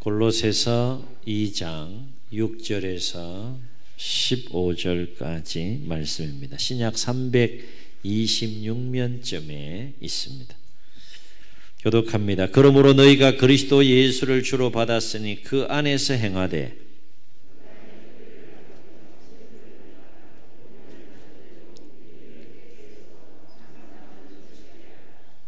골로새서 2장 6절에서 15절까지 말씀입니다. 신약 326면점에 있습니다. 교독합니다. 그러므로 너희가 그리스도 예수를 주로 받았으니 그 안에서 행하되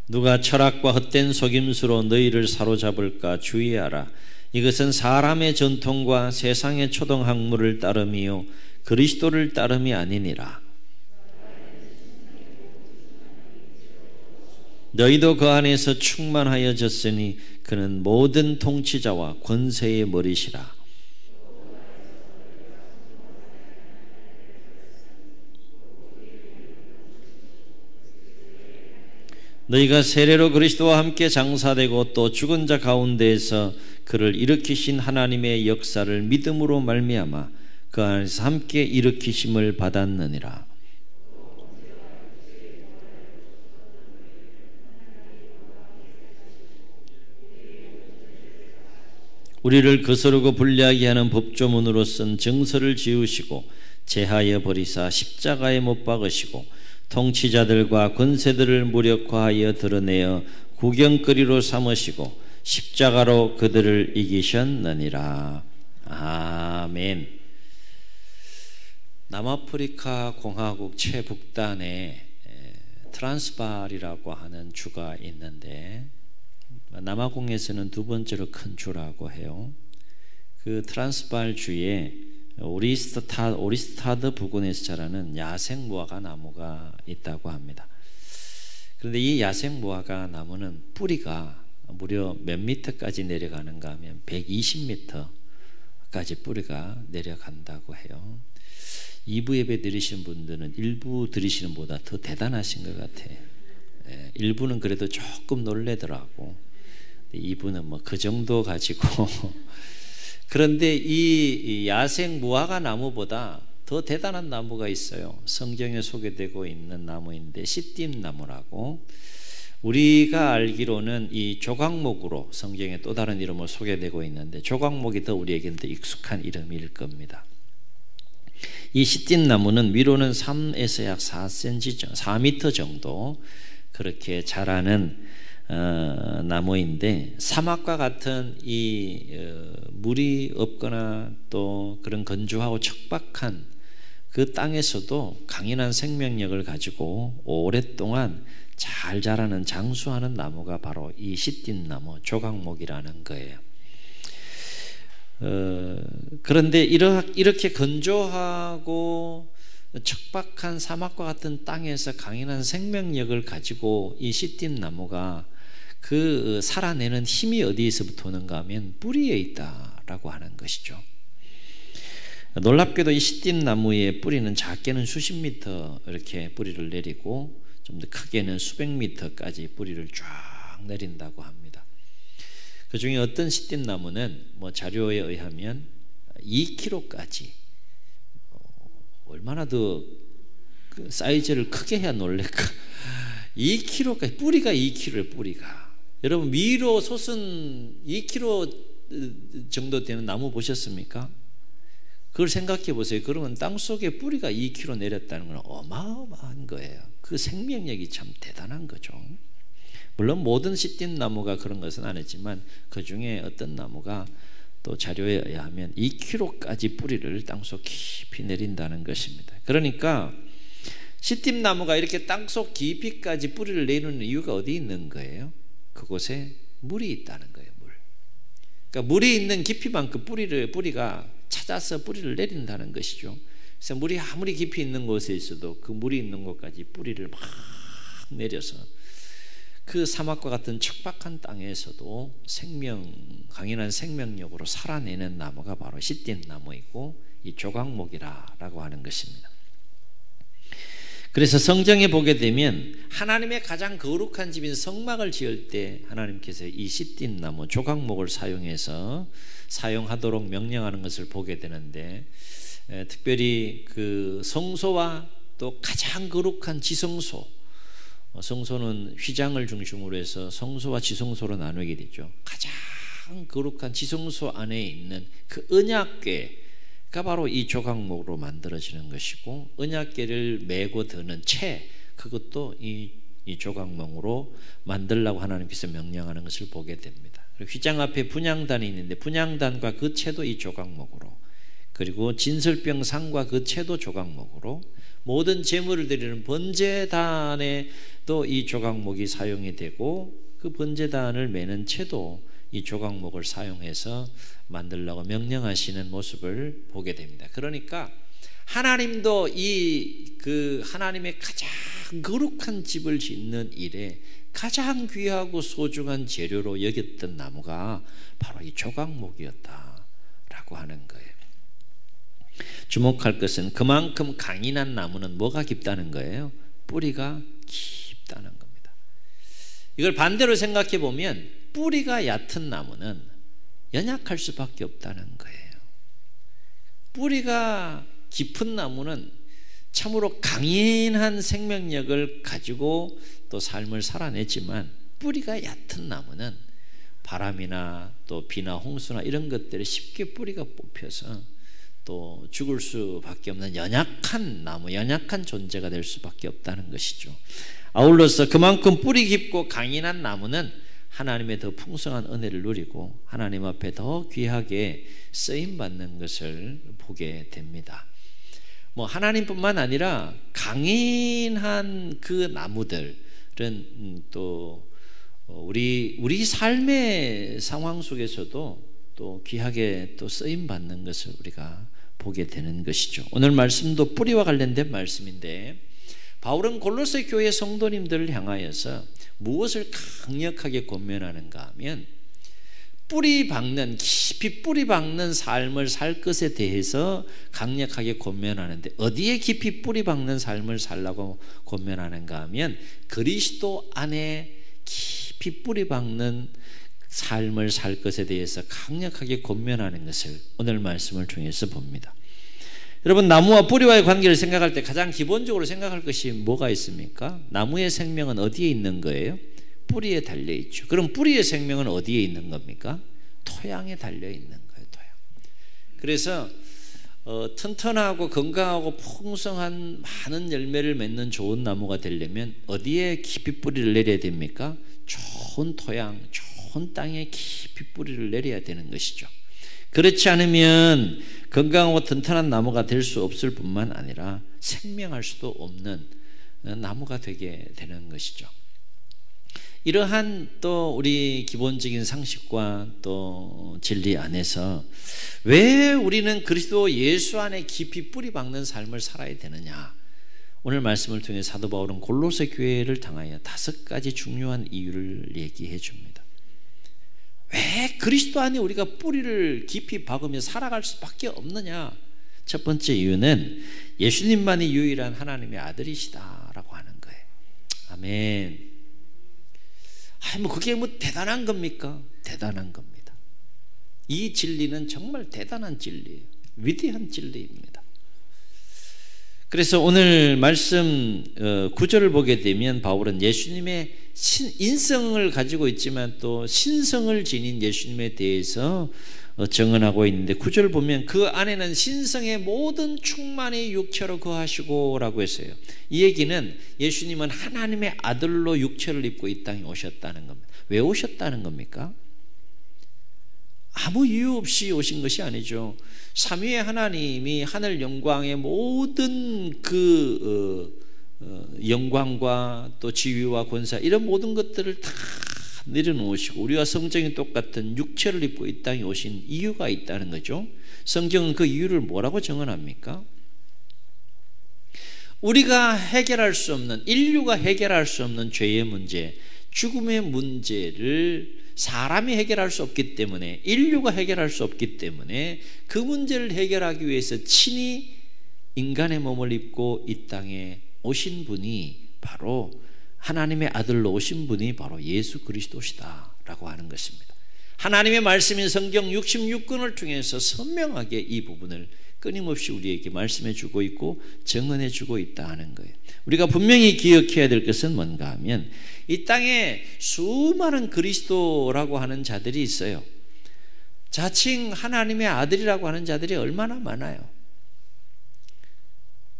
누가 철학과 헛된 속임수로 너희를 사로잡을까 주의하라. 이것은 사람의 전통과 세상의 초등학문을 따름이요 그리스도를 따름이 아니니라. 너희도 그 안에서 충만하여졌으니 그는 모든 통치자와 권세의 머리시라. 너희가 세례로 그리스도와 함께 장사되고 또 죽은 자 가운데에서 그를 일으키신 하나님의 역사를 믿음으로 말미암아 그 안에서 함께 일으키심을 받았느니라. 우리를 거스르고 불리하게 하는 법조문으로 쓴 정서를 지우시고 제하여 버리사 십자가에 못 박으시고 통치자들과 권세들을 무력화하여 드러내어 구경거리로 삼으시고 십자가로 그들을 이기셨느니라. 아멘. 남아프리카 공화국 최북단에 트란스발이라고 하는 주가 있는데 남아공에서는 두 번째로 큰 주라고 해요. 그 트란스발 주에 오리스타드 부근에서 자라는 야생 무화과 나무가 있다고 합니다. 그런데 이 야생 무화과 나무는 뿌리가 무려 몇 미터까지 내려가는가 하면 120m까지 뿌리가 내려간다고 해요. 2부 예배 드리시는 분들은 1부 드리시는 보다 더 대단하신 것 같아요. 1부는 그래도 조금 놀래더라고. 2부는 뭐 그 정도 가지고 그런데 이 야생 무화과 나무보다 더 대단한 나무가 있어요. 성경에 소개되고 있는 나무인데 시띠나무라고. 우리가 알기로는 이 조각목으로 성경에 또 다른 이름으로 소개되고 있는데 조각목이 더 우리에게는 더 익숙한 이름일 겁니다. 이 시띠나무는 위로는 3에서 약 4cm, 4m 정도 그렇게 자라는 나무인데 사막과 같은 이 물이 없거나 또 그런 건조하고 척박한 그 땅에서도 강인한 생명력을 가지고 오랫동안 잘 자라는 장수하는 나무가 바로 이 시띠나무 조각목이라는 거예요. 그런데 이렇게 건조하고 척박한 사막과 같은 땅에서 강인한 생명력을 가지고 이 시띠나무가 그 살아내는 힘이 어디에서부터 오는가 하면 뿌리에 있다라고 하는 것이죠. 놀랍게도 이 시띠나무의 뿌리는 작게는 수십 미터 이렇게 뿌리를 내리고 좀 더 크게는 수백 미터까지 뿌리를 쫙 내린다고 합니다. 그 중에 어떤 시띠나무는 뭐 자료에 의하면 2kg까지 얼마나 더 그 사이즈를 크게 해야 놀랄까? 2kg까지 뿌리가 2kg의 뿌리가. 여러분 위로 솟은 2kg 정도 되는 나무 보셨습니까? 그걸 생각해 보세요. 그러면 땅 속에 뿌리가 2kg 내렸다는 건 어마어마한 거예요. 그 생명력이 참 대단한 거죠. 물론 모든 시띠나무가 그런 것은 아니지만 그 중에 어떤 나무가 또 자료에 의하면 2kg까지 뿌리를 땅속 깊이 내린다는 것입니다. 그러니까 시띠나무가 이렇게 땅속 깊이까지 뿌리를 내리는 이유가 어디 있는 거예요? 그곳에 물이 있다는 거예요. 물. 그러니까 물이 있는 깊이만큼 뿌리가 찾아서 뿌리를 내린다는 것이죠. 그래서 물이 아무리 깊이 있는 곳에 있어도 그 물이 있는 곳까지 뿌리를 막 내려서 그 사막과 같은 척박한 땅에서도 강인한 생명력으로 살아내는 나무가 바로 시띠나무이고 이 조각목이라고 하는 것입니다. 그래서 성경에 보게 되면 하나님의 가장 거룩한 집인 성막을 지을 때 하나님께서 이 시띠나무 조각목을 사용하도록 명령하는 것을 보게 되는데 특별히 그 성소와 또 가장 거룩한 지성소, 성소는 휘장을 중심으로 해서 성소와 지성소로 나누게 되죠. 가장 거룩한 지성소 안에 있는 그 언약궤가 바로 이 조각목으로 만들어지는 것이고, 언약궤를 메고 드는 채, 그것도 이 조각목으로 만들라고 하나님께서 명령하는 것을 보게 됩니다. 그리고 휘장 앞에 분향단이 있는데 분향단과 그 채도 이 조각목으로, 그리고 진설병 상과 그 채도 조각목으로, 모든 제물을 드리는 번제단에도 이 조각목이 사용이 되고, 그 번제단을 매는 채도 이 조각목을 사용해서 만들라고 명령하시는 모습을 보게 됩니다. 그러니까 하나님도 그 하나님의 가장 거룩한 집을 짓는 일에 가장 귀하고 소중한 재료로 여겼던 나무가 바로 이 조각목이었다라고 하는 거예요. 주목할 것은 그만큼 강인한 나무는 뭐가 깊다는 거예요? 뿌리가 깊다는 겁니다. 이걸 반대로 생각해 보면 뿌리가 얕은 나무는 연약할 수밖에 없다는 거예요. 뿌리가 깊은 나무는 참으로 강인한 생명력을 가지고 또 삶을 살아내지만, 뿌리가 얕은 나무는 바람이나 또 비나 홍수나 이런 것들에 쉽게 뿌리가 뽑혀서 또 죽을 수밖에 없는 연약한 나무, 연약한 존재가 될 수밖에 없다는 것이죠. 아울러서 그만큼 뿌리 깊고 강인한 나무는 하나님의 더 풍성한 은혜를 누리고 하나님 앞에 더 귀하게 쓰임받는 것을 보게 됩니다. 하나님뿐만 아니라 강인한 그 나무들은 또 우리 삶의 상황 속에서도 또 귀하게 또 쓰임받는 것을 우리가 보게 되는 것이죠. 오늘 말씀도 뿌리와 관련된 말씀인데, 바울은 골로새 교회 성도님들을 향하여서 무엇을 강력하게 권면하는가 하면, 깊이 뿌리 박는 삶을 살 것에 대해서 강력하게 권면하는데, 어디에 깊이 뿌리 박는 삶을 살라고 권면하는가 하면 그리스도 안에 깊이 뿌리 박는 삶을 살 것에 대해서 강력하게 권면하는 것을 오늘 말씀을 통해서 봅니다. 여러분, 나무와 뿌리와의 관계를 생각할 때 가장 기본적으로 생각할 것이 뭐가 있습니까? 나무의 생명은 어디에 있는 거예요? 뿌리에 달려있죠. 그럼 뿌리의 생명은 어디에 있는 겁니까? 토양에 달려있는 거예요. 토양. 그래서 튼튼하고 건강하고 풍성한 많은 열매를 맺는 좋은 나무가 되려면 어디에 깊이 뿌리를 내려야 됩니까? 좋은 토양, 좋은 땅에 깊이 뿌리를 내려야 되는 것이죠. 그렇지 않으면 건강하고 튼튼한 나무가 될 수 없을 뿐만 아니라 생명할 수도 없는 나무가 되게 되는 것이죠. 이러한 또 우리 기본적인 상식과 또 진리 안에서 왜 우리는 그리스도 예수 안에 깊이 뿌리 박는 삶을 살아야 되느냐, 오늘 말씀을 통해 사도 바울은 골로새 교회를 향하여 5가지 중요한 이유를 얘기해 줍니다. 왜 그리스도 안에 우리가 뿌리를 깊이 박으며 살아갈 수밖에 없느냐? 첫 번째 이유는 예수님만이 유일한 하나님의 아들이시다라고 하는 거예요. 아멘. 그게 대단한 겁니까? 대단한 겁니다. 이 진리는 정말 대단한 진리예요. 위대한 진리입니다. 그래서 오늘 말씀 9절을 보게 되면 바울은 예수님의 인성을 가지고 있지만 또 신성을 지닌 예수님에 대해서 증언하고 있는데, 9절 보면 그 안에는 신성의 모든 충만이 육체로 거하시고 라고 했어요. 이 얘기는 예수님은 하나님의 아들로 육체를 입고 이 땅에 오셨다는 겁니다. 왜 오셨다는 겁니까? 아무 이유 없이 오신 것이 아니죠. 삼위의 하나님이 하늘 영광의 모든 영광과 또 지위와 권사 이런 모든 것들을 다 내려놓으시고 우리와 성정이 똑같은 육체를 입고 이 땅에 오신 이유가 있다는 거죠. 성경은 그 이유를 뭐라고 정언합니까? 우리가 해결할 수 없는, 인류가 해결할 수 없는 죄의 문제, 죽음의 문제를 사람이 해결할 수 없기 때문에, 인류가 해결할 수 없기 때문에 그 문제를 해결하기 위해서 친히 인간의 몸을 입고 이 땅에 오신 분이 바로 하나님의 아들로 오신 분이 바로 예수 그리스도시다라고 하는 것입니다. 하나님의 말씀인 성경 66권을 통해서 선명하게 이 부분을 끊임없이 우리에게 말씀해 주고 있고 증언해 주고 있다 하는 거예요. 우리가 분명히 기억해야 될 것은 뭔가 하면 이 땅에 수많은 그리스도라고 하는 자들이 있어요. 자칭 하나님의 아들이라고 하는 자들이 얼마나 많아요.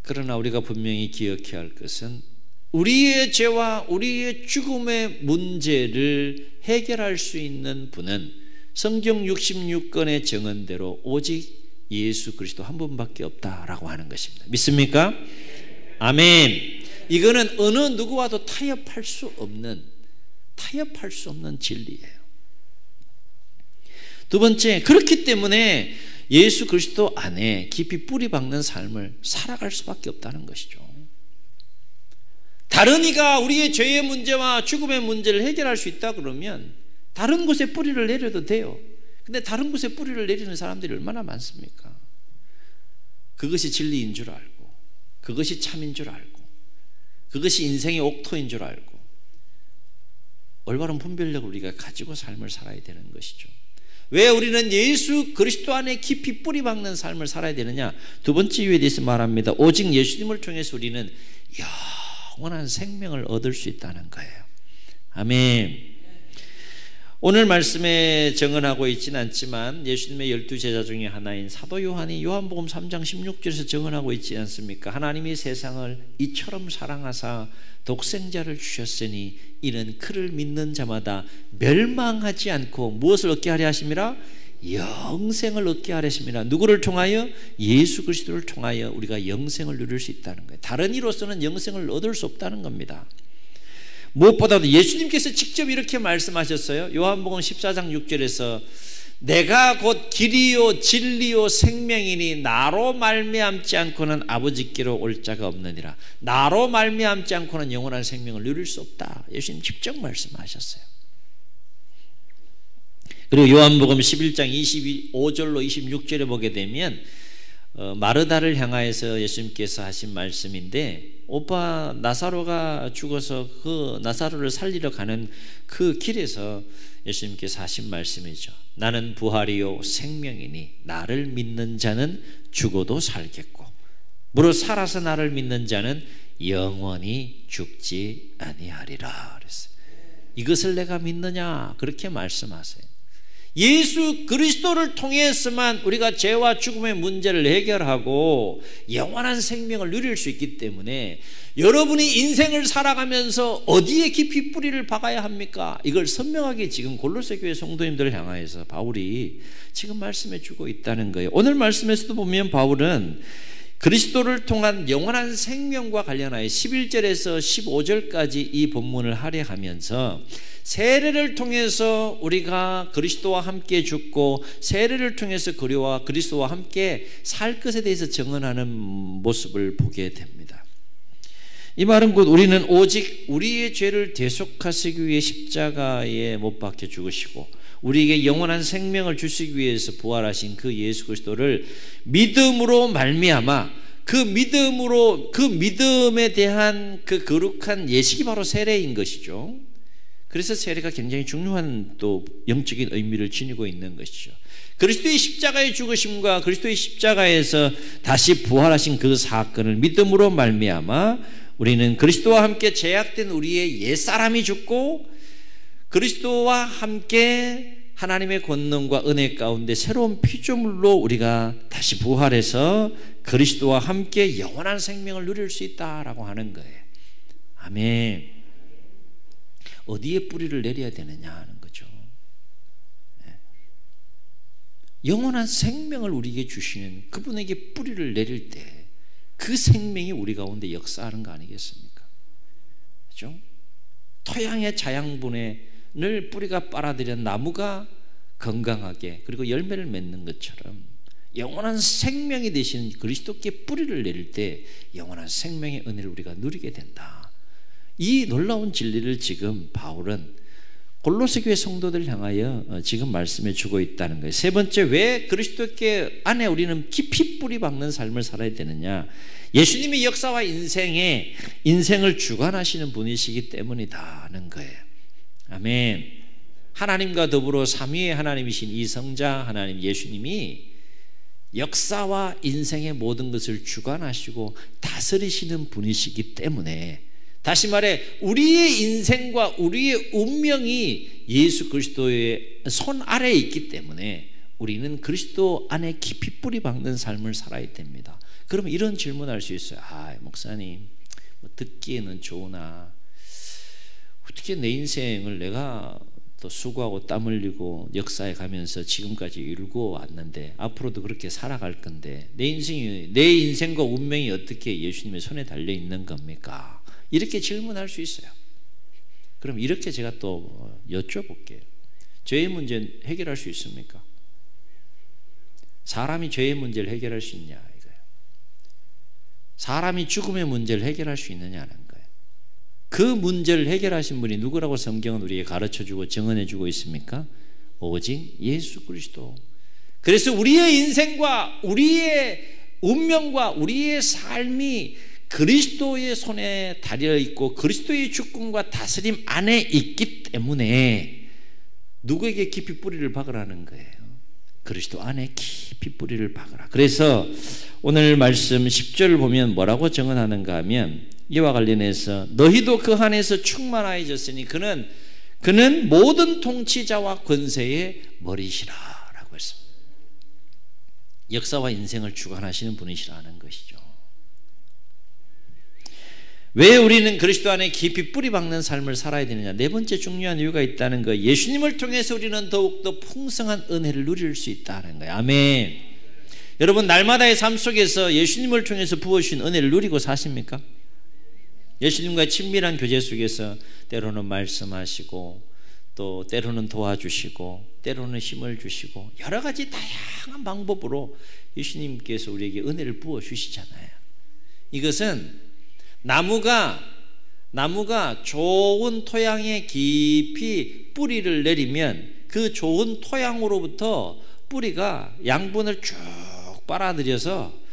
그러나 우리가 분명히 기억해야 할 것은 우리의 죄와 우리의 죽음의 문제를 해결할 수 있는 분은 성경 66권의 정언대로 오직 예수 그리스도 한 분밖에 없다라고 하는 것입니다. 믿습니까? 아멘. 이거는 어느 누구와도 타협할 수 없는 진리예요. 두 번째, 그렇기 때문에 예수 그리스도 안에 깊이 뿌리 박는 삶을 살아갈 수밖에 없다는 것이죠. 다른 이가 우리의 죄의 문제와 죽음의 문제를 해결할 수 있다 그러면 다른 곳에 뿌리를 내려도 돼요. 근데 다른 곳에 뿌리를 내리는 사람들이 얼마나 많습니까? 그것이 진리인 줄 알고, 그것이 참인 줄 알고, 그것이 인생의 옥토인 줄 알고 올바른 분별력을 우리가 가지고 삶을 살아야 되는 것이죠. 왜 우리는 예수 그리스도 안에 깊이 뿌리 박는 삶을 살아야 되느냐? 두 번째 이유에 대해서 말합니다. 오직 예수님을 통해서 우리는 영원한 생명을 얻을 수 있다는 거예요. 아멘. 오늘 말씀에 정언하고 있지는 않지만 예수님의 12제자 중에 하나인 사도 요한이 요한복음 3장 16절에서 정언하고 있지 않습니까? 하나님이 세상을 이처럼 사랑하사 독생자를 주셨으니 이는 그를 믿는 자마다 멸망하지 않고 무엇을 얻게 하려 하심이라? 영생을 얻게 하려 하심이라. 누구를 통하여? 예수 그리스도를 통하여 우리가 영생을 누릴 수 있다는 거예요. 다른 이로서는 영생을 얻을 수 없다는 겁니다. 무엇보다도 예수님께서 직접 이렇게 말씀하셨어요. 요한복음 14장 6절에서 내가 곧 길이요 진리요 생명이니 나로 말미암지 않고는 아버지께로 올 자가 없느니라. 나로 말미암지 않고는 영원한 생명을 누릴 수 없다. 예수님 직접 말씀하셨어요. 그리고 요한복음 11장 25절로 26절에 보게 되면 마르다를 향하여서 예수님께서 하신 말씀인데, 오빠 나사로가 죽어서 그 나사로를 살리러 가는 그 길에서 예수님께서 하신 말씀이죠. 나는 부활이요 생명이니 나를 믿는 자는 죽어도 살겠고 무릇 살아서 나를 믿는 자는 영원히 죽지 아니하리라 그랬어요. 이것을 내가 믿느냐? 그렇게 말씀하세요. 예수 그리스도를 통해서만 우리가 죄와 죽음의 문제를 해결하고 영원한 생명을 누릴 수 있기 때문에 여러분이 인생을 살아가면서 어디에 깊이 뿌리를 박아야 합니까? 이걸 선명하게 지금 골로새 교회 성도님들을 향하여서 바울이 지금 말씀해 주고 있다는 거예요. 오늘 말씀에서도 보면 바울은 그리스도를 통한 영원한 생명과 관련하여 11절에서 15절까지 이 본문을 할애하면서 세례를 통해서 우리가 그리스도와 함께 죽고 세례를 통해서 그리스도와 함께 살 것에 대해서 정언하는 모습을 보게 됩니다. 이 말은 곧 우리는 오직 우리의 죄를 대속하시기 위해 십자가에 못 박혀 죽으시고 우리에게 영원한 생명을 주시기 위해서 부활하신 그 예수 그리스도를 믿음으로 말미암아 그 믿음에 대한 그 거룩한 예식이 바로 세례인 것이죠. 그래서 세례가 굉장히 중요한 또 영적인 의미를 지니고 있는 것이죠. 그리스도의 십자가의 죽으심과 그리스도의 십자가에서 다시 부활하신 그 사건을 믿음으로 말미암아 우리는 그리스도와 함께 제약된 우리의 옛사람이 죽고 그리스도와 함께 하나님의 권능과 은혜 가운데 새로운 피조물로 우리가 다시 부활해서 그리스도와 함께 영원한 생명을 누릴 수 있다라고 하는 거예요. 아멘. 어디에 뿌리를 내려야 되느냐 하는 거죠. 영원한 생명을 우리에게 주시는 그분에게 뿌리를 내릴 때 그 생명이 우리 가운데 역사하는 거 아니겠습니까? 그렇죠? 토양의 자양분을 뿌리가 빨아들인 나무가 건강하게 그리고 열매를 맺는 것처럼 영원한 생명이 되신 그리스도께 뿌리를 내릴 때 영원한 생명의 은혜를 우리가 누리게 된다. 이 놀라운 진리를 지금 바울은 골로새 교회 성도들을 향하여 지금 말씀해 주고 있다는 거예요. 세 번째, 왜 그리스도께 안에 우리는 깊이 뿌리 박는 삶을 살아야 되느냐? 예수님의 역사와 인생을 주관하시는 분이시기 때문이다는 거예요. 아멘. 하나님과 더불어 삼위의 하나님이신 이 성자 하나님 예수님이 역사와 인생의 모든 것을 주관하시고 다스리시는 분이시기 때문에, 다시 말해 우리의 인생과 우리의 운명이 예수 그리스도의 손 아래에 있기 때문에 우리는 그리스도 안에 깊이 뿌리 박는 삶을 살아야 됩니다. 그러면 이런 질문할 수 있어요. 목사님, 뭐 듣기에는 좋으나 어떻게 내 인생을 내가 또 수고하고 땀 흘리고 역사에 가면서 지금까지 이루고 왔는데 앞으로도 그렇게 살아갈 건데 내 인생과 운명이 어떻게 예수님의 손에 달려 있는 겁니까? 이렇게 질문할 수 있어요. 그럼 이렇게 제가 또 여쭤볼게요. 죄의 문제 해결할 수 있습니까? 사람이 죄의 문제를 해결할 수 있냐 이거예요. 사람이 죽음의 문제를 해결할 수 있느냐는 거예요. 그 문제를 해결하신 분이 누구라고 성경은 우리에게 가르쳐주고 증언해주고 있습니까? 오직 예수 그리스도. 그래서 우리의 인생과 우리의 운명과 우리의 삶이 그리스도의 손에 달려있고 그리스도의 주권과 다스림 안에 있기 때문에 누구에게 깊이 뿌리를 박으라는 거예요? 그리스도 안에 깊이 뿌리를 박으라. 그래서 오늘 말씀 10절을 보면 뭐라고 증언하는가 하면 이와 관련해서 너희도 그 안에서 충만하여졌으니 그는 모든 통치자와 권세의 머리시라 라고 했습니다. 역사와 인생을 주관하시는 분이시라는 것이죠. 왜 우리는 그리스도 안에 깊이 뿌리 박는 삶을 살아야 되느냐? 네 번째 중요한 이유가 있다는 거예요. 예수님을 통해서 우리는 더욱더 풍성한 은혜를 누릴 수 있다는 거예요. 아멘. 여러분 날마다의 삶 속에서 예수님을 통해서 부어주신 은혜를 누리고 사십니까? 예수님과 친밀한 교제 속에서 때로는 말씀하시고 또 때로는 도와주시고 때로는 힘을 주시고 여러 가지 다양한 방법으로 예수님께서 우리에게 은혜를 부어주시잖아요. 이것은 나무가 좋은 토양에 깊이 뿌리를 내리면 그 좋은 토양으로부터 뿌리가 양분을 쭉 빨아들여서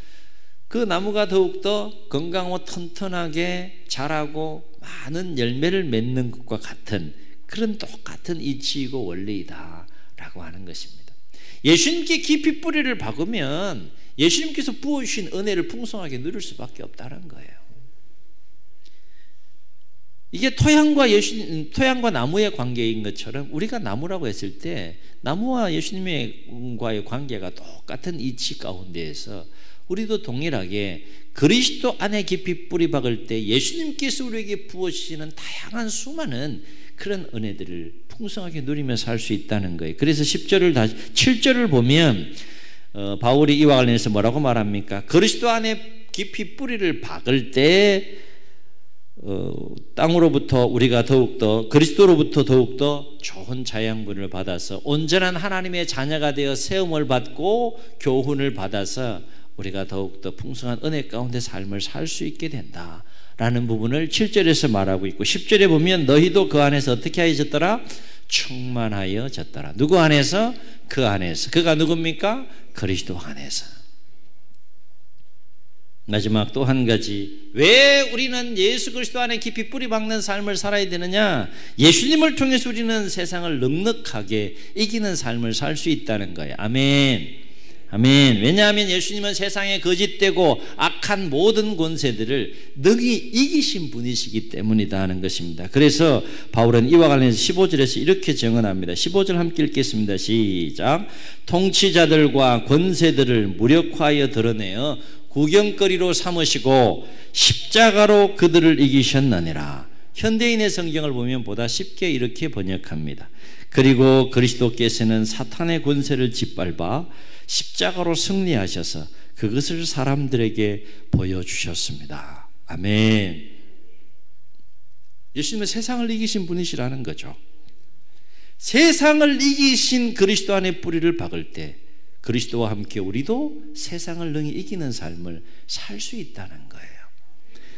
그 나무가 더욱더 건강하고 튼튼하게 자라고 많은 열매를 맺는 것과 같은 그런 똑같은 이치이고 원리이다라고 하는 것입니다. 예수님께 깊이 뿌리를 박으면 예수님께서 부어주신 은혜를 풍성하게 누릴 수밖에 없다는 거예요. 이게 토양과 나무의 관계인 것처럼 우리가 나무라고 했을 때 나무와 예수님과의 관계가 똑같은 이치 가운데에서 우리도 동일하게 그리스도 안에 깊이 뿌리 박을 때 예수님께서 우리에게 부어주시는 다양한 수많은 그런 은혜들을 풍성하게 누리며 살 수 있다는 거예요. 그래서 7절을 보면 바울이 이와 관련해서 뭐라고 말합니까? 그리스도 안에 깊이 뿌리를 박을 때 땅으로부터 우리가 더욱더 그리스도로부터 더욱더 좋은 자양분을 받아서 온전한 하나님의 자녀가 되어 세움을 받고 교훈을 받아서 우리가 더욱더 풍성한 은혜 가운데 삶을 살 수 있게 된다라는 부분을 7절에서 말하고 있고 10절에 보면 너희도 그 안에서 어떻게 하여졌더라? 충만하여졌더라. 누구 안에서? 그 안에서. 그가 누굽니까? 그리스도 안에서. 마지막 또 한 가지, 왜 우리는 예수 그리스도 안에 깊이 뿌리 박는 삶을 살아야 되느냐? 예수님을 통해서 우리는 세상을 넉넉하게 이기는 삶을 살 수 있다는 거예요. 아멘. 아멘. 왜냐하면 예수님은 세상에 거짓되고 악한 모든 권세들을 능히 이기신 분이시기 때문이다 하는 것입니다. 그래서 바울은 이와 관련해서 15절에서 이렇게 증언합니다. 15절 함께 읽겠습니다. 시작. 통치자들과 권세들을 무력화하여 드러내어 구경거리로 삼으시고 십자가로 그들을 이기셨느니라. 현대인의 성경을 보면 보다 쉽게 이렇게 번역합니다. 그리고 그리스도께서는 사탄의 권세를 짓밟아 십자가로 승리하셔서 그것을 사람들에게 보여주셨습니다. 아멘. 예수님은 세상을 이기신 분이시라는 거죠. 세상을 이기신 그리스도 안에 뿌리를 박을 때 그리스도와 함께 우리도 세상을 능히 이기는 삶을 살 수 있다는 거예요.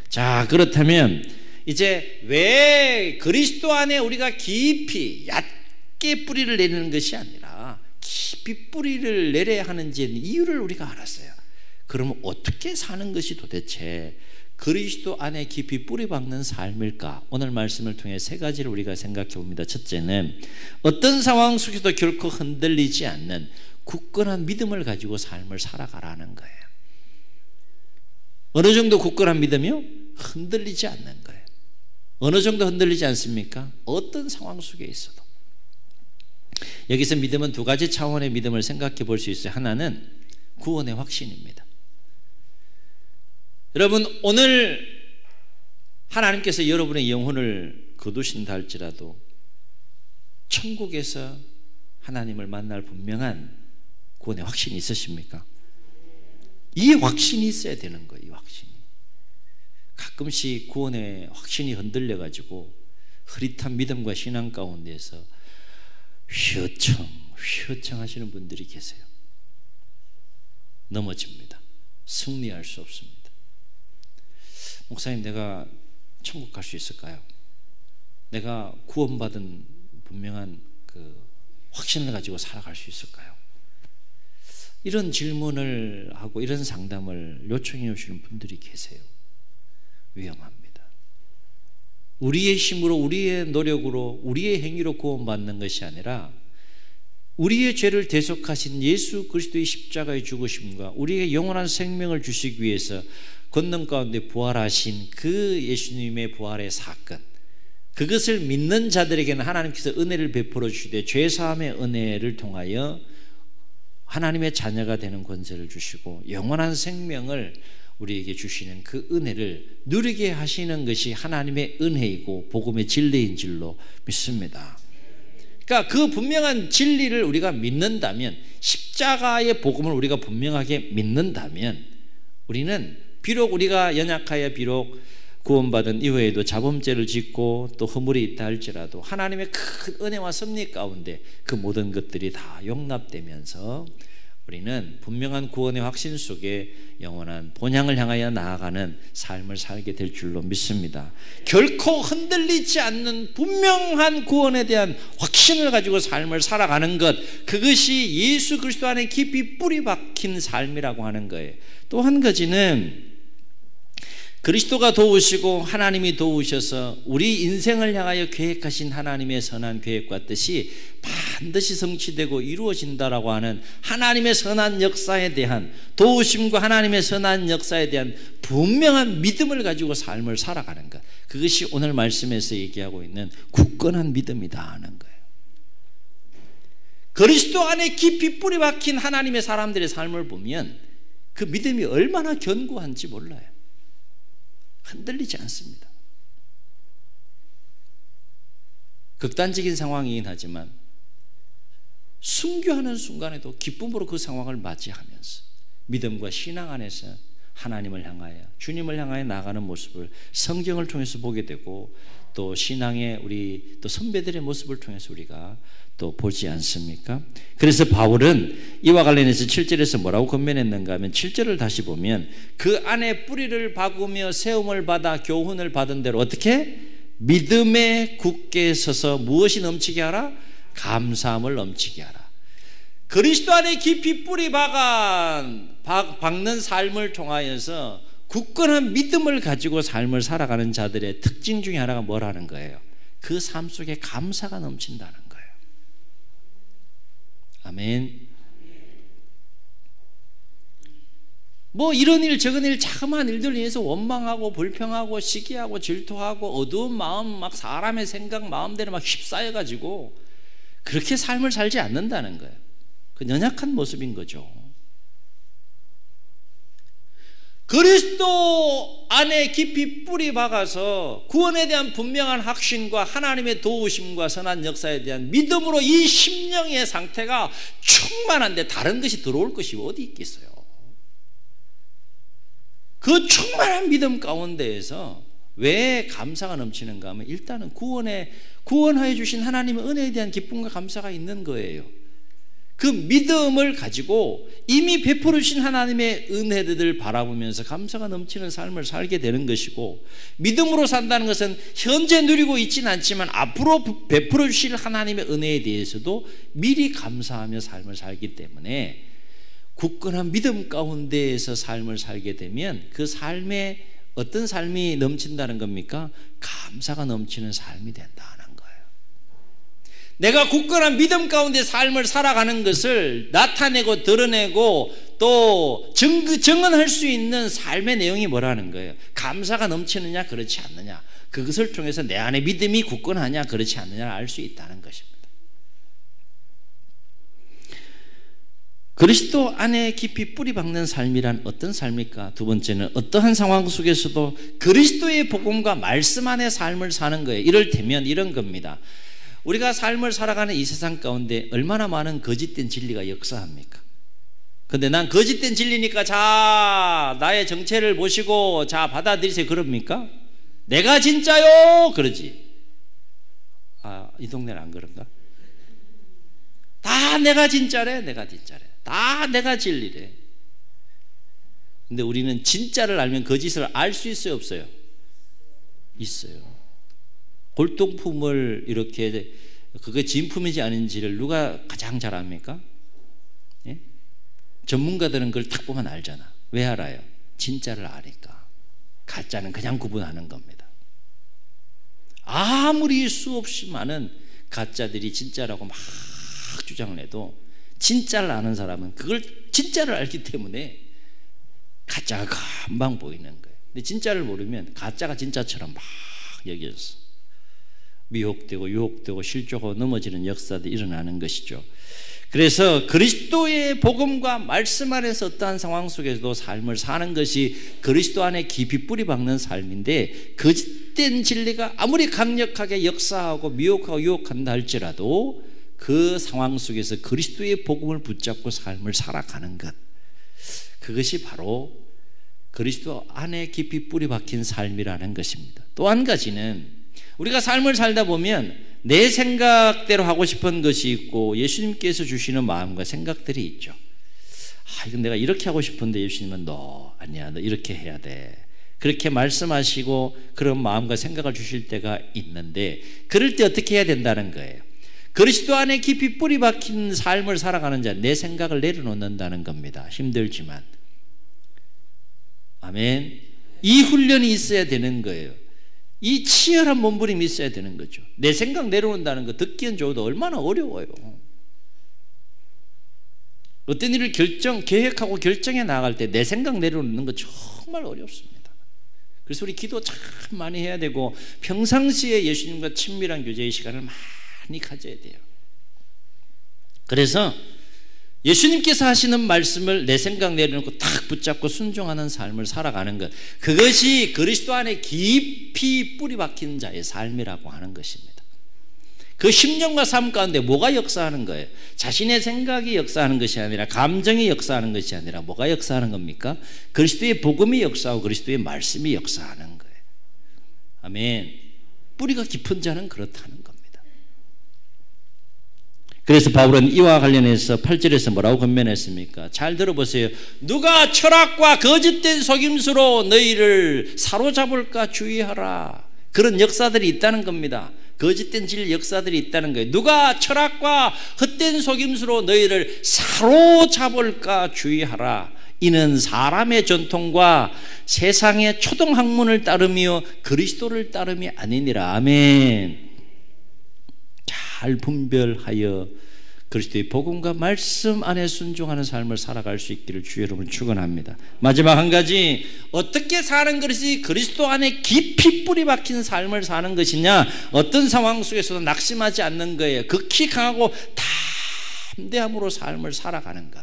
자, 그렇다면 이제 왜 그리스도 안에 우리가 깊이 얕게 뿌리를 내리는 것이 아니라 깊이 뿌리를 내려야 하는지의 이유를 우리가 알았어요. 그러면 어떻게 사는 것이 도대체 그리스도 안에 깊이 뿌리 박는 삶일까? 오늘 말씀을 통해 세 가지를 우리가 생각해 봅니다. 첫째는 어떤 상황 속에서도 결코 흔들리지 않는 굳건한 믿음을 가지고 삶을 살아가라는 거예요. 어느 정도 굳건한 믿음이요? 흔들리지 않는 거예요. 어느 정도 흔들리지 않습니까? 어떤 상황 속에 있어도. 여기서 믿음은 두 가지 차원의 믿음을 생각해 볼 수 있어요. 하나는 구원의 확신입니다. 여러분, 오늘 하나님께서 여러분의 영혼을 거두신다 할지라도 천국에서 하나님을 만날 분명한 구원의 확신이 있으십니까? 이 확신이 있어야 되는 거예요. 이 확신이. 가끔씩 구원의 확신이 흔들려 가지고 흐릿한 믿음과 신앙 가운데서 휘어청 하시는 분들이 계세요. 넘어집니다. 승리할 수 없습니다. 목사님, 내가 천국 갈 수 있을까요? 내가 구원받은 분명한 그 확신을 가지고 살아갈 수 있을까요? 이런 질문을 하고 이런 상담을 요청해 오시는 분들이 계세요. 위험합니다. 우리의 힘으로, 우리의 노력으로, 우리의 행위로 구원받는 것이 아니라 우리의 죄를 대속하신 예수 그리스도의 십자가의 죽으심과 우리의 영원한 생명을 주시기 위해서 권능 가운데 부활하신 그 예수님의 부활의 사건, 그것을 믿는 자들에게는 하나님께서 은혜를 베풀어 주시되 죄사함의 은혜를 통하여 하나님의 자녀가 되는 권세를 주시고 영원한 생명을 우리에게 주시는 그 은혜를 누리게 하시는 것이 하나님의 은혜이고 복음의 진리인 줄로 믿습니다. 그러니까 그 분명한 진리를 우리가 믿는다면, 십자가의 복음을 우리가 분명하게 믿는다면, 우리는 비록 우리가 연약하여 비록 구원받은 이후에도 자범죄를 짓고 또 허물이 있다 할지라도 하나님의 큰 은혜와 섭리 가운데 그 모든 것들이 다 용납되면서 우리는 분명한 구원의 확신 속에 영원한 본향을 향하여 나아가는 삶을 살게 될 줄로 믿습니다. 결코 흔들리지 않는 분명한 구원에 대한 확신을 가지고 삶을 살아가는 것, 그것이 예수 그리스도 안에 깊이 뿌리 박힌 삶이라고 하는 거예요. 또 한 가지는 그리스도가 도우시고 하나님이 도우셔서 우리 인생을 향하여 계획하신 하나님의 선한 계획과 뜻이 반드시 성취되고 이루어진다라고 하는 하나님의 선한 역사에 대한 도우심과 하나님의 선한 역사에 대한 분명한 믿음을 가지고 삶을 살아가는 것, 그것이 오늘 말씀에서 얘기하고 있는 굳건한 믿음이다 하는 거예요. 그리스도 안에 깊이 뿌리 박힌 하나님의 사람들의 삶을 보면 그 믿음이 얼마나 견고한지 몰라요. 흔들리지 않습니다. 극단적인 상황이긴 하지만 순교하는 순간에도 기쁨으로 그 상황을 맞이하면서 믿음과 신앙 안에서 하나님을 향하여, 주님을 향하여 나가는 모습을 성경을 통해서 보게 되고 또 신앙의 우리 또 선배들의 모습을 통해서 우리가 또 보지 않습니까? 그래서 바울은 이와 관련해서 7절에서 뭐라고 권면했는가 하면 7절을 다시 보면 그 안에 뿌리를 박으며 세움을 받아 교훈을 받은 대로 어떻게? 믿음에 굳게 서서 무엇이 넘치게 하라? 감사함을 넘치게 하라. 그리스도 안에 깊이 뿌리 박는 삶을 통하여서 굳건한 믿음을 가지고 삶을 살아가는 자들의 특징 중에 하나가 뭐라는 거예요? 그 삶 속에 감사가 넘친다는 거예요. 아멘. 뭐 이런 일 저런 일 자그마한 일들로 인해서 원망하고 불평하고 시기하고 질투하고 어두운 마음, 막 사람의 생각 마음대로 막 휩싸여 가지고 그렇게 삶을 살지 않는다는 거예요. 그 연약한 모습인 거죠. 그리스도 안에 깊이 뿌리 박아서 구원에 대한 분명한 확신과 하나님의 도우심과 선한 역사에 대한 믿음으로 이 심령의 상태가 충만한데 다른 것이 들어올 것이 어디 있겠어요? 그 충만한 믿음 가운데에서 왜 감사가 넘치는가 하면 일단은 구원하여 주신 하나님의 은혜에 대한 기쁨과 감사가 있는 거예요. 그 믿음을 가지고 이미 베풀어 주신 하나님의 은혜들을 바라보면서 감사가 넘치는 삶을 살게 되는 것이고, 믿음으로 산다는 것은 현재 누리고 있지는 않지만 앞으로 베풀어 주실 하나님의 은혜에 대해서도 미리 감사하며 삶을 살기 때문에 굳건한 믿음 가운데에서 삶을 살게 되면 그 삶에 어떤 삶이 넘친다는 겁니까? 감사가 넘치는 삶이 된다는 거예요. 내가 굳건한 믿음 가운데 삶을 살아가는 것을 나타내고 드러내고 또 증언할 수 있는 삶의 내용이 뭐라는 거예요? 감사가 넘치느냐 그렇지 않느냐, 그것을 통해서 내 안에 믿음이 굳건하냐 그렇지 않느냐를 알 수 있다는 것입니다. 그리스도 안에 깊이 뿌리 박는 삶이란 어떤 삶입니까? 두 번째는 어떠한 상황 속에서도 그리스도의 복음과 말씀 안에 삶을 사는 거예요. 이를테면 이런 겁니다. 우리가 삶을 살아가는 이 세상 가운데 얼마나 많은 거짓된 진리가 역사합니까? 근데 난 거짓된 진리니까 자 나의 정체를 보시고 자 받아들이세요 그럽니까? 내가 진짜요 그러지. 아, 이 동네는 안 그런가? 다 내가 진짜래. 내가 진짜래. 다 내가 진리래. 근데 우리는 진짜를 알면 거짓을 알 수 있어요 없어요? 있어요. 골동품을 이렇게 그게 진품인지 아닌지를 누가 가장 잘 압니까? 예? 전문가들은 그걸 딱 보면 알잖아. 왜 알아요? 진짜를 아니까. 가짜는 그냥 구분하는 겁니다. 아무리 수없이 많은 가짜들이 진짜라고 막 주장을 해도 진짜를 아는 사람은 그걸 진짜를 알기 때문에 가짜가 금방 보이는 거예요. 근데 진짜를 모르면 가짜가 진짜처럼 막 여겨져서 미혹되고 유혹되고 실족하고 넘어지는 역사들이 일어나는 것이죠. 그래서 그리스도의 복음과 말씀 안에서 어떠한 상황 속에서도 삶을 사는 것이 그리스도 안에 깊이 뿌리 박는 삶인데, 거짓된 진리가 아무리 강력하게 역사하고 미혹하고 유혹한다 할지라도 그 상황 속에서 그리스도의 복음을 붙잡고 삶을 살아가는 것, 그것이 바로 그리스도 안에 깊이 뿌리 박힌 삶이라는 것입니다. 또 한 가지는 우리가 삶을 살다 보면 내 생각대로 하고 싶은 것이 있고 예수님께서 주시는 마음과 생각들이 있죠. 아, 이건 내가 이렇게 하고 싶은데 예수님은 너 아니야, 너 이렇게 해야 돼, 그렇게 말씀하시고 그런 마음과 생각을 주실 때가 있는데, 그럴 때 어떻게 해야 된다는 거예요. 그리스도 안에 깊이 뿌리 박힌 삶을 살아가는 자, 내 생각을 내려놓는다는 겁니다. 힘들지만. 아멘. 이 훈련이 있어야 되는 거예요. 이 치열한 몸부림이 있어야 되는 거죠. 내 생각 내려놓는다는 거 듣기엔 좋아도 얼마나 어려워요. 어떤 일을 계획하고 결정해 나갈 때 내 생각 내려놓는 거 정말 어렵습니다. 그래서 우리 기도 참 많이 해야 되고 평상시에 예수님과 친밀한 교제의 시간을 많이 가져야 돼요. 그래서 예수님께서 하시는 말씀을 내 생각 내려놓고 딱 붙잡고 순종하는 삶을 살아가는 것, 그것이 그리스도 안에 깊이 뿌리 박힌 자의 삶이라고 하는 것입니다. 그 심령과 삶 가운데 뭐가 역사하는 거예요? 자신의 생각이 역사하는 것이 아니라, 감정이 역사하는 것이 아니라 뭐가 역사하는 겁니까? 그리스도의 복음이 역사하고 그리스도의 말씀이 역사하는 거예요. 아멘. 뿌리가 깊은 자는 그렇다는 겁니다. 그래서 바울은 이와 관련해서 8절에서 뭐라고 권면했습니까? 잘 들어보세요. 누가 철학과 거짓된 속임수로 너희를 사로잡을까 주의하라. 그런 역사들이 있다는 겁니다. 거짓된 진리 역사들이 있다는 거예요. 누가 철학과 헛된 속임수로 너희를 사로잡을까 주의하라. 이는 사람의 전통과 세상의 초등학문을 따르며 그리스도를 따름이 아니니라. 아멘. 잘 분별하여 그리스도의 복음과 말씀 안에 순종하는 삶을 살아갈 수 있기를 주의 여러분 축원합니다. 마지막 한 가지, 어떻게 사는 것이 그리스도 안에 깊이 뿌리 박힌 삶을 사는 것이냐? 어떤 상황 속에서도 낙심하지 않는 거예요. 극히 강하고 담대함으로 삶을 살아가는 것.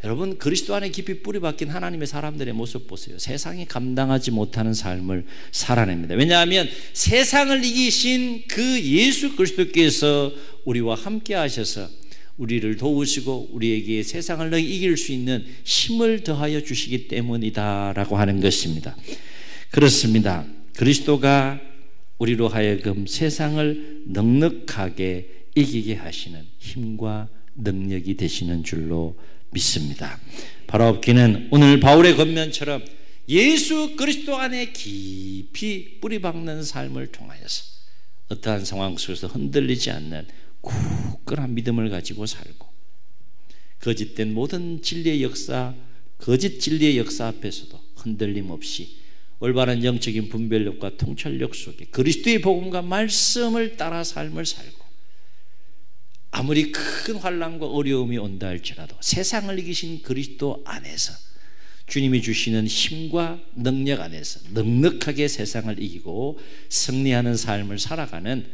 여러분, 그리스도 안에 깊이 뿌리 박힌 하나님의 사람들의 모습 보세요. 세상이 감당하지 못하는 삶을 살아냅니다. 왜냐하면 세상을 이기신 그 예수 그리스도께서 우리와 함께 하셔서 우리를 도우시고 우리에게 세상을 이길 수 있는 힘을 더하여 주시기 때문이다라고 하는 것입니다. 그렇습니다. 그리스도가 우리로 하여금 세상을 넉넉하게 이기게 하시는 힘과 능력이 되시는 줄로 믿습니다. 바로 없기는 오늘 바울의 권면처럼 예수 그리스도 안에 깊이 뿌리 박는 삶을 통하여서 어떠한 상황 속에서 흔들리지 않는 굳건한 믿음을 가지고 살고, 거짓된 모든 진리의 역사, 거짓 진리의 역사 앞에서도 흔들림 없이 올바른 영적인 분별력과 통찰력 속에 그리스도의 복음과 말씀을 따라 삶을 살고, 아무리 큰 환난과 어려움이 온다 할지라도 세상을 이기신 그리스도 안에서 주님이 주시는 힘과 능력 안에서 넉넉하게 세상을 이기고 승리하는 삶을 살아가는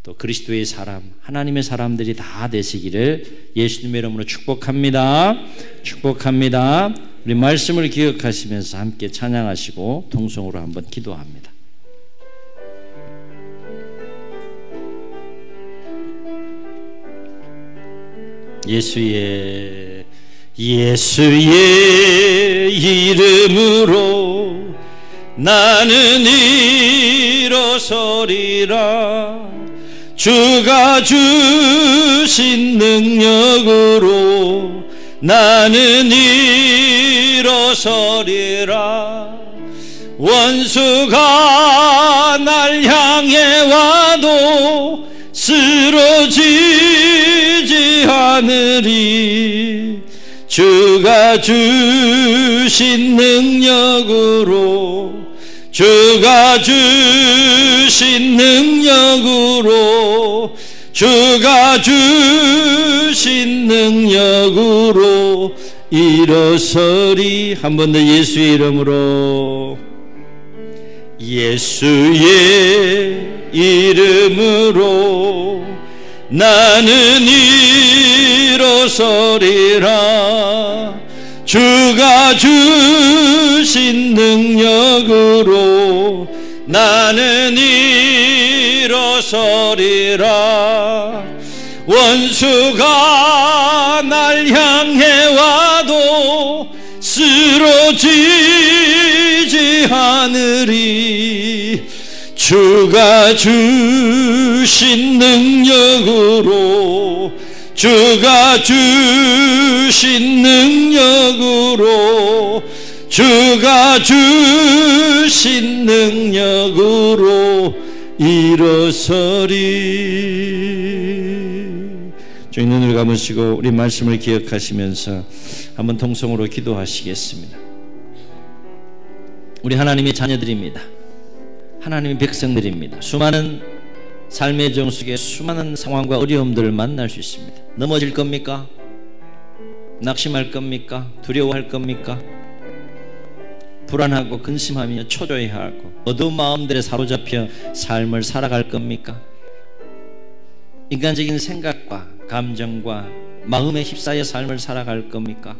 또 그리스도의 사람, 하나님의 사람들이 다 되시기를 예수님의 이름으로 축복합니다. 축복합니다. 우리 말씀을 기억하시면서 함께 찬양하시고 통성으로 한번 기도합니다. 예수의 이름으로 나는 일어서리라. 주가 주신 능력으로 나는 일어서리라. 원수가 날 향해 와도 쓰러지지 않으리. 주가 주신 능력으로, 주가 주신 능력으로, 주가 주신 능력으로 일어서리. 한 번 더 예수의 이름으로, 예수의 이름으로 나는 일어서리라. 주가 주신 능력으로 나는 일어서리라. 원수가 날 향해 와도 쓰러지지 않으리. 주가 주신 능력으로, 주가 주신 능력으로, 주가 주신 능력으로 일어서리. 저희 눈을 감으시고 우리 말씀을 기억하시면서 한번 통성으로 기도하시겠습니다. 우리 하나님의 자녀들입니다. 하나님의 백성들입니다. 수많은 삶의 정숙에 수많은 상황과 어려움들을 만날 수 있습니다. 넘어질 겁니까? 낙심할 겁니까? 두려워할 겁니까? 불안하고 근심하며 초조해하고 어두운 마음들에 사로잡혀 삶을 살아갈 겁니까? 인간적인 생각과 감정과 마음에 휩싸여 삶을 살아갈 겁니까?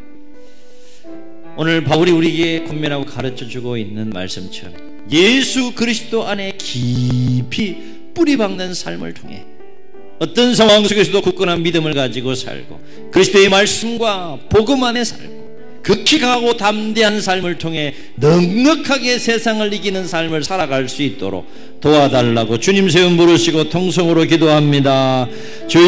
오늘 바울이 우리에게 권면하고 가르쳐주고 있는 말씀처럼 예수 그리스도 안에 깊이 뿌리박는 삶을 통해 어떤 상황 속에서도 굳건한 믿음을 가지고 살고 그리스도의 말씀과 복음 안에 살고 극히 강하고 담대한 삶을 통해 넉넉하게 세상을 이기는 삶을 살아갈 수 있도록 도와달라고 주님 세운 부르시고 통성으로 기도합니다. 주여